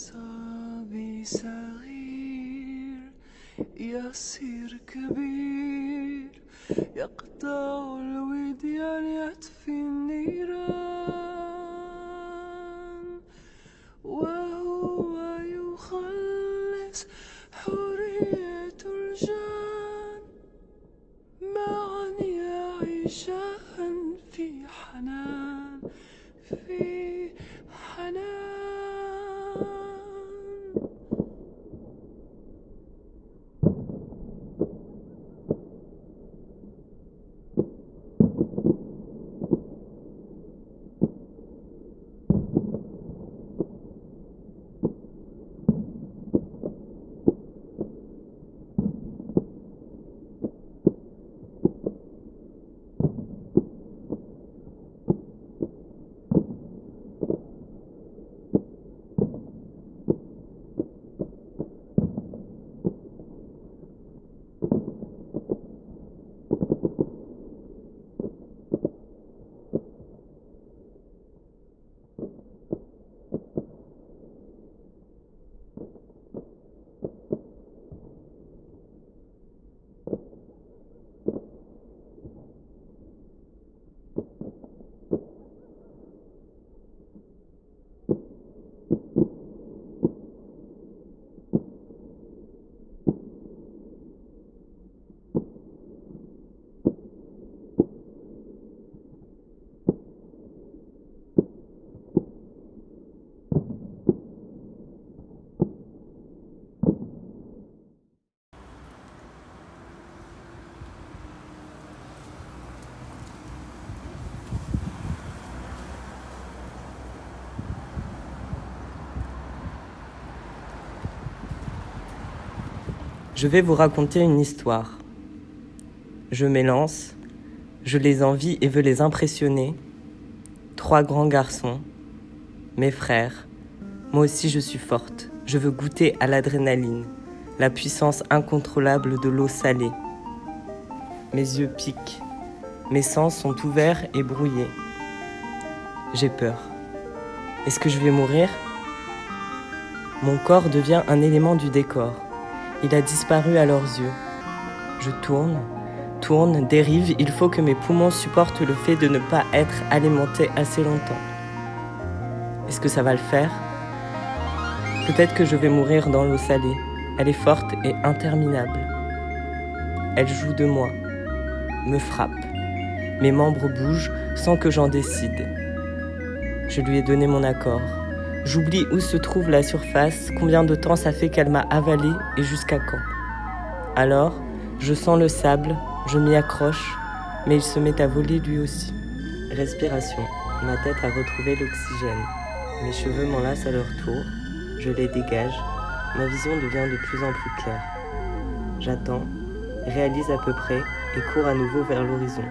صبي صغير يصير كبير يقطع الوديان يطفي النيران وهو يخلص حرية الجان معا يعيشان في حنان في حنان. Je vais vous raconter une histoire. Je m'élance, je les envie et veux les impressionner. 3 grands garçons, mes frères. Moi aussi je suis forte, je veux goûter à l'adrénaline, la puissance incontrôlable de l'eau salée. Mes yeux piquent, mes sens sont ouverts et brouillés. J'ai peur. Est-ce que je vais mourir ? Mon corps devient un élément du décor. Il a disparu à leurs yeux. Je tourne, dérive, il faut que mes poumons supportent le fait de ne pas être alimentés assez longtemps. Est-ce que ça va le faire ? Peut-être que je vais mourir dans l'eau salée. Elle est forte et interminable. Elle joue de moi, me frappe. Mes membres bougent sans que j'en décide. Je lui ai donné mon accord. J'oublie où se trouve la surface, combien de temps ça fait qu'elle m'a avalé et jusqu'à quand. Alors, je sens le sable, je m'y accroche, mais il se met à voler lui aussi. Respiration. Ma tête a retrouvé l'oxygène. Mes cheveux m'enlacent à leur tour. Je les dégage. Ma vision devient de plus en plus claire. J'attends, réalise à peu près et cours à nouveau vers l'horizon.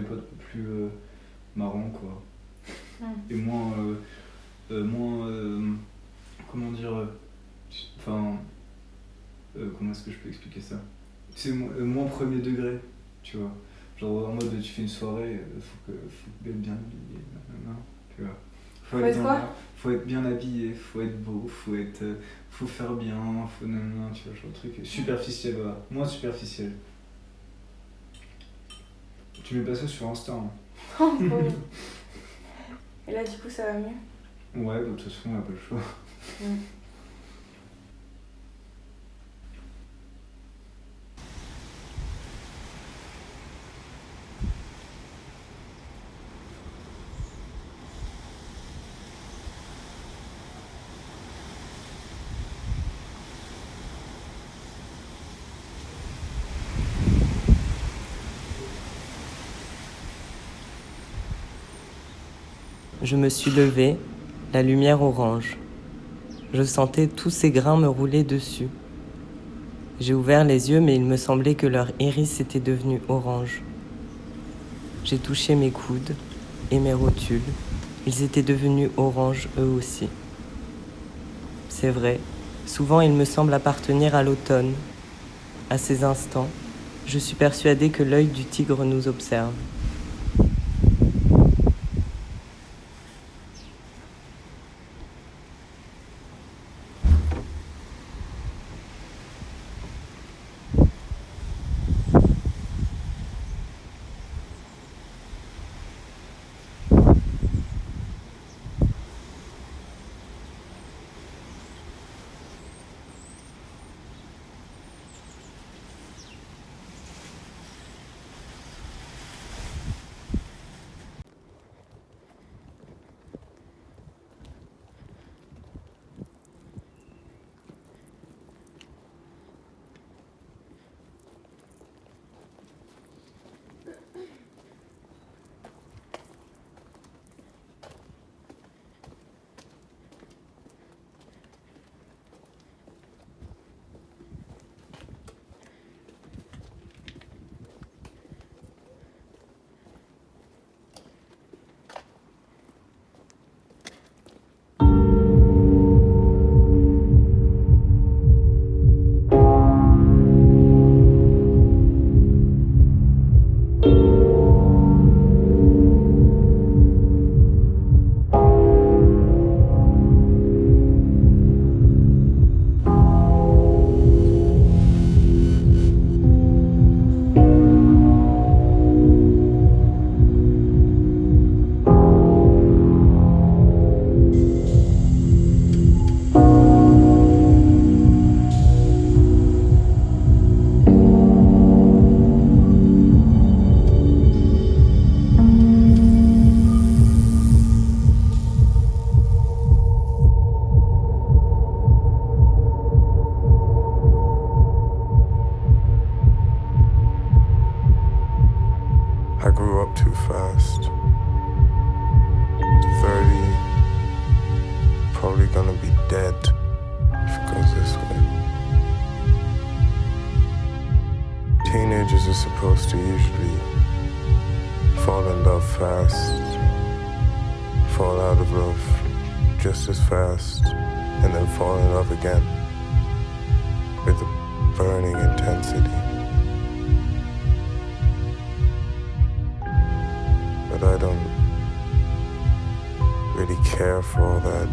pote plus marrant, quoi. Mm. Et moins comment dire, enfin, comment est-ce que je peux expliquer ça? C'est moins premier degré, tu vois. Genre en mode tu fais une soirée, faut être bien habillé, nanana, tu vois. Faut être quoi? Faut être bien habillé, faut être beau, faut faire bien, faut nanana, tu vois, genre le truc superficiel, voilà. Moins superficiel. Tu mets pas ça sur Insta, hein. Oh, pauvre. Et là, du coup, ça va mieux? Ouais, de toute façon, on a pas le choix. Mm. Je me suis levée, la lumière orange. Je sentais tous ces grains me rouler dessus. J'ai ouvert les yeux, mais il me semblait que leur iris était devenu orange. J'ai touché mes coudes et mes rotules. Ils étaient devenus orange eux aussi. C'est vrai, souvent il me semble appartenir à l'automne. À ces instants, je suis persuadée que l'œil du tigre nous observe. I grew up too fast. 30, probably gonna be dead if it goes this way. Teenagers are supposed to usually fall in love fast, fall out of love just as fast, and then fall in love again with a burning intensity. But I don't really care for all that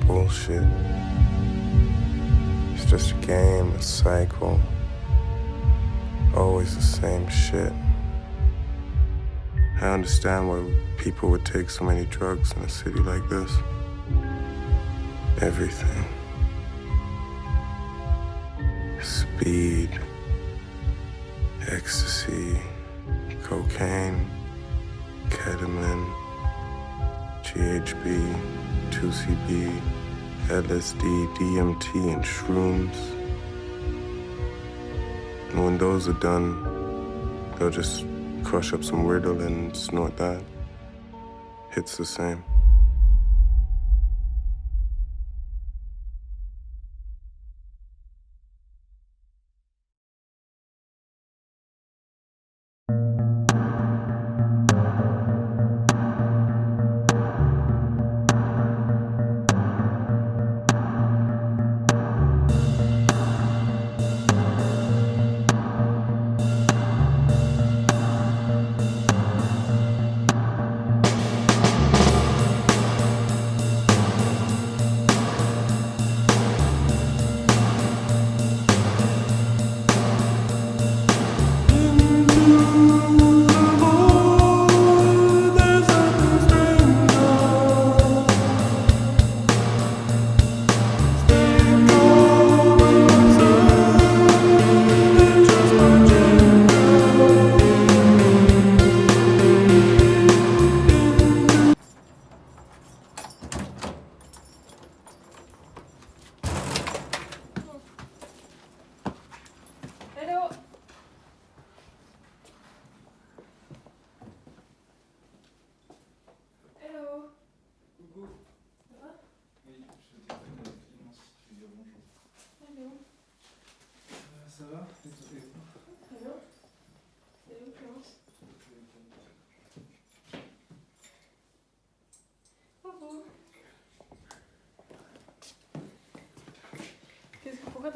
bullshit. It's just a game, a cycle, always the same shit. I understand why people would take so many drugs in a city like this. Everything. Speed, ecstasy, cocaine, ketamine, GHB, 2CB, LSD, DMT, and shrooms. And when those are done, they'll just crush up some Ritalin and snort that. Hits the same.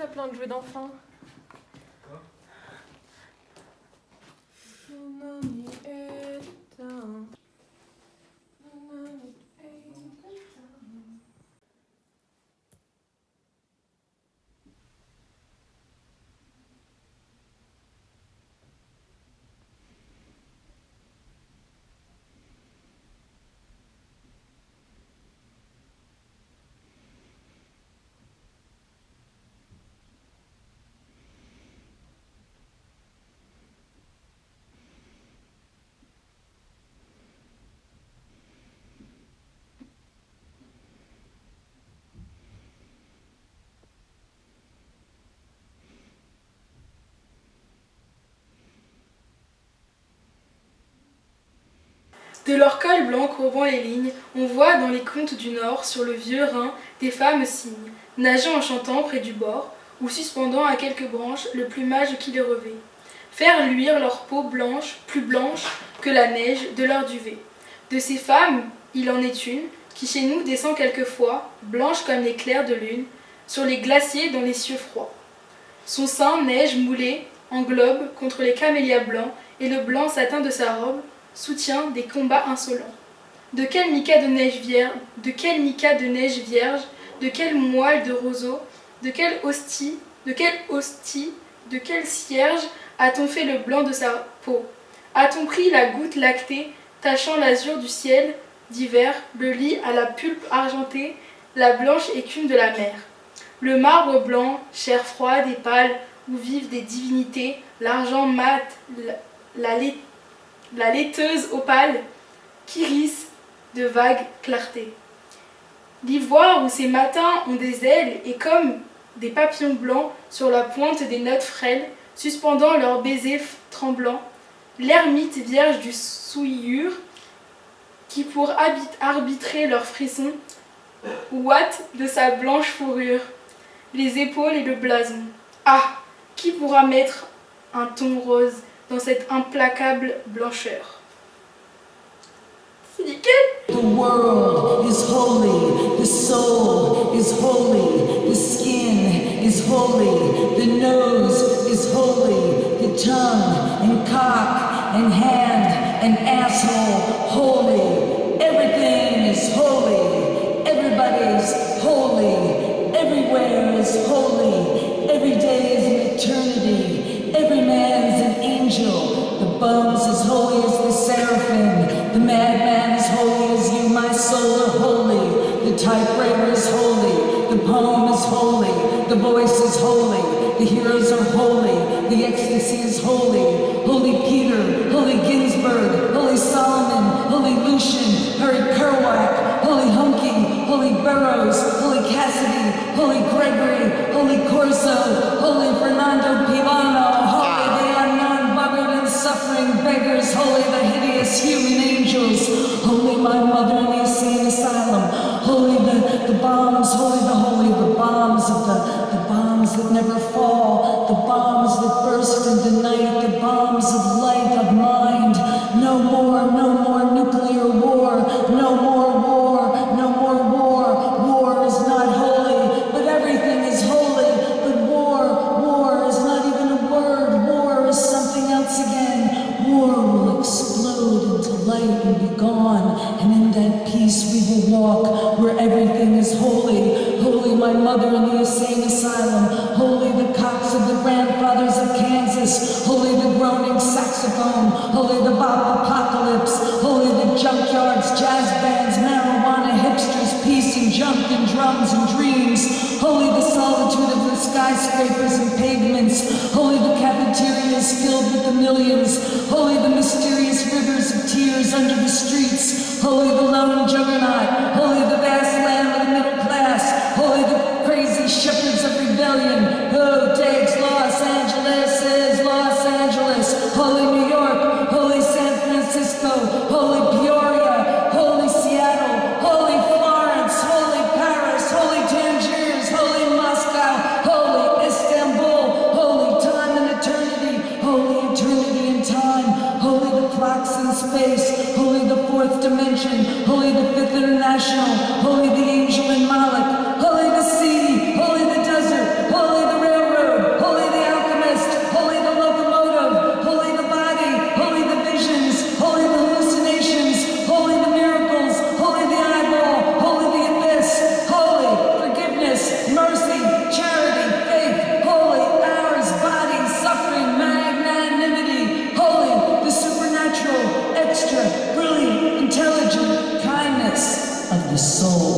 a plein de jouets d'enfants. De leur col blanc courbant les lignes, on voit dans les contes du Nord, sur le vieux Rhin, des femmes cygnes, nageant en chantant près du bord, ou suspendant à quelques branches le plumage qui les revêt. Faire luire leur peau blanche, plus blanche que la neige de leur duvet. De ces femmes, il en est une, qui chez nous descend quelquefois, blanche comme l'éclair de lune, sur les glaciers dans les cieux froids. Son sein, neige moulée, englobe contre les camélias blancs, et le blanc satin de sa robe soutient des combats insolents. De quel mica de neige vierge, de quel moelle de roseau, de quelle hostie, de quel cierge a-t-on fait le blanc de sa peau? A-t-on pris la goutte lactée, tachant l'azur du ciel d'hiver, le lit à la pulpe argentée, la blanche écume de la mer? Le marbre blanc, chair froide et pâle, où vivent des divinités, l'argent mat, la laiteuse opale, qu'iris de vague clarté. L'ivoire où ces matins ont des ailes et comme des papillons blancs sur la pointe des notes frêles, suspendant leurs baisers tremblants, l'ermite vierge du souillure, qui pour arbitrer leurs frissons, ouate de sa blanche fourrure, les épaules et le blason. Ah, qui pourra mettre un ton rose dans cette implacable blancheur? C'est nickel! The world is holy, the soul is holy, the skin is holy, the nose is holy, the tongue and cock and hand and asshole holy. Everything is holy, everybody's holy, everywhere is holy, every day is an eternity, every man's an angel, the bum's as holy as the seraphim, the madman is holy as you, my soul are holy, the typewriter is holy, the poem is holy, the voice is holy, the heroes are holy, the ecstasy is holy, Holy Peter, Holy Ginsberg, Holy Solomon, Holy Lucian, Harry Kerouac, Holy Hunky, Holy Burroughs, Holy Cassidy, Holy Gregory, Holy Corso, Holy Fernando Pivano, holy the unknown, buggered and suffering beggars, holy the hideous human angels, holy my mother in the insane asylum, holy the bombs, holy the bombs of the bombs that never fall, the bombs that burst in the night, the bombs of light, of mind. No more nuclear war, no more war, no more war. War is not holy, but everything is holy. But war is not even a word. War is something else again. War will explode into light and be gone, and in that peace we will walk where everything is holy. Holy my mother in the insane asylum, holy the cocks of the grandfathers of Kansas, holy the groaning saxophone, holy the bop apocalypse, holy the junkyards, jazz bands, marijuana hipsters, peace and junk and drums and dreams, holy the solitude of the skyscrapers and pavements, holy the cafeterias filled with the millions, holy the mysterious rivers of tears under the streets, holy the lone juggernaut, holy the vast land of the middle class, holy the crazy shepherds of rebellion. Who takes Los Angeles is Los Angeles, holy New York, holy San Francisco, holy Peoria, holy Seattle, holy Florence, holy Paris, holy Tangiers, holy Moscow, holy Istanbul, holy time and eternity, holy eternity and time, holy the clocks in space, holy the fourth dimension, holy the fifth international, holy the angel in Moloch, holy the sea, holy the desert, holy the railroad. soul